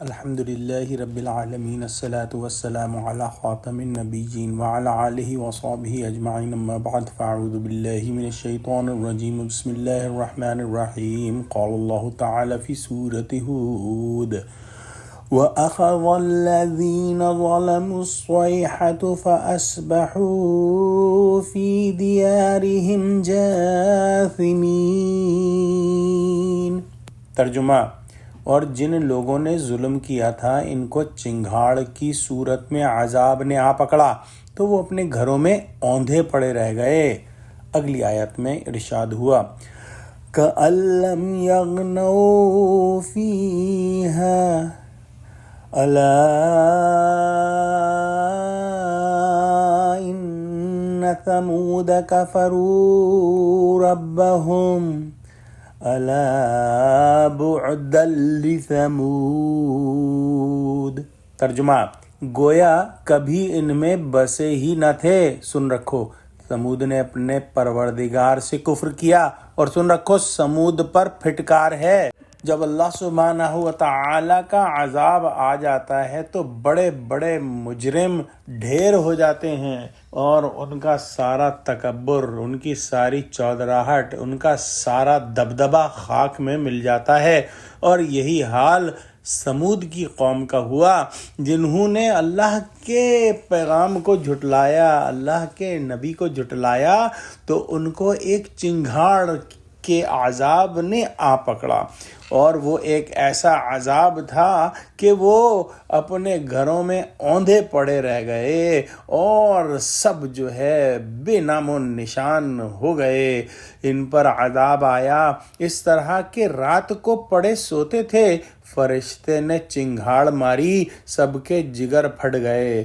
الحمد لله رب العالمين الصلاة والسلام على خاتم النبيين وعلى آله وصحبه أجمعين أما بعد فأعوذ بالله من الشيطان الرجيم بسم الله الرحمن الرحيم قال الله تعالى في سورة هود وأخذ الذين ظلموا الصيحة فأصبحوا في ديارهم جاثمين۔ ترجمہ: اور جن لوگوں نے ظلم کیا تھا ان کو چنگھاڑ کی صورت میں عذاب نے آ پکڑا تو وہ اپنے گھروں میں اوندھے پڑے رہ گئے۔ اگلی آیت میں ارشاد ہوا كَأَن لَّمْ يَغْنَوْا فِيهَا أَلَا إِنَّ ثَمُودَ كَفَرُوا رَبَّهُمْ أَلَا بُعْدًا لِثَمُودَ۔ ترجمہ: گویا کبھی ان میں بسے ہی نہ تھے۔ سن رکھو، سمود نے اپنے پروردگار سے کفر کیا، اور سن رکھو سمود پر پھٹکار ہے۔ جب اللہ سبحانہ و تعالی کا عذاب آ جاتا ہے تو بڑے بڑے مجرم ڈھیر ہو جاتے ہیں، اور ان کا سارا تکبر، ان کی ساری چودراہٹ، ان کا سارا دبدبہ خاک میں مل جاتا ہے۔ اور یہی حال سمود کی قوم کا ہوا، جنہوں نے اللہ کے پیغام کو جھٹلایا، اللہ کے نبی کو جھٹلایا، تو ان کو ایک چنگھاڑ کے عذاب نے آ پکڑا، اور وہ ایک ایسا عذاب تھا کہ وہ اپنے گھروں میں اوندھے پڑے رہ گئے، اور سب جو ہے بے نام و نشان ہو گئے۔ ان پر عذاب آیا اس طرح کہ رات کو پڑے سوتے تھے، فرشتے نے چنگھاڑ ماری، سب کے جگر پھٹ گئے۔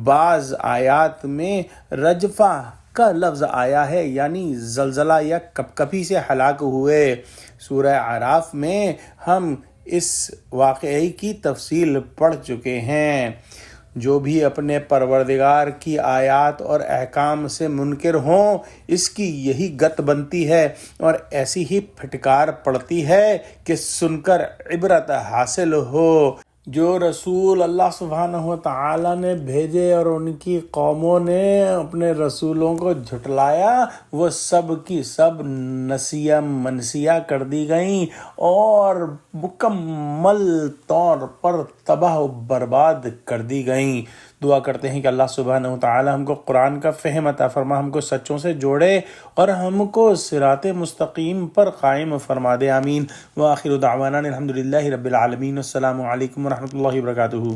بعض آیات میں رجفہ کا لفظ آیا ہے، یعنی زلزلہ یا کپکپی سے ہلاک ہوئے۔ سورہ اعراف میں ہم اس واقعے کی تفصیل پڑھ چکے ہیں۔ جو بھی اپنے پروردگار کی آیات اور احکام سے منکر ہوں، اس کی یہی گت بنتی ہے، اور ایسی ہی پھٹکار پڑتی ہے کہ سن کر عبرت حاصل ہو۔ جو رسول اللہ سبحانہ و تعالی نے بھیجے اور ان کی قوموں نے اپنے رسولوں کو جھٹلایا، وہ سب کی سب نسیہ منسیہ کر دی گئیں اور مکمل طور پر تباہ و برباد کر دی گئیں۔ دعا کرتے ہیں کہ اللہ سبحانہ و تعالی ہم کو قرآن کا فہم عطا فرما، ہم کو سچوں سے جوڑے اور ہم کو صراط مستقیم پر قائم فرما دے، آمین۔ وآخر دعوانا الحمد للہ رب العالمین۔ السلام علیکم ورحمۃ اللہ وبرکاتہ۔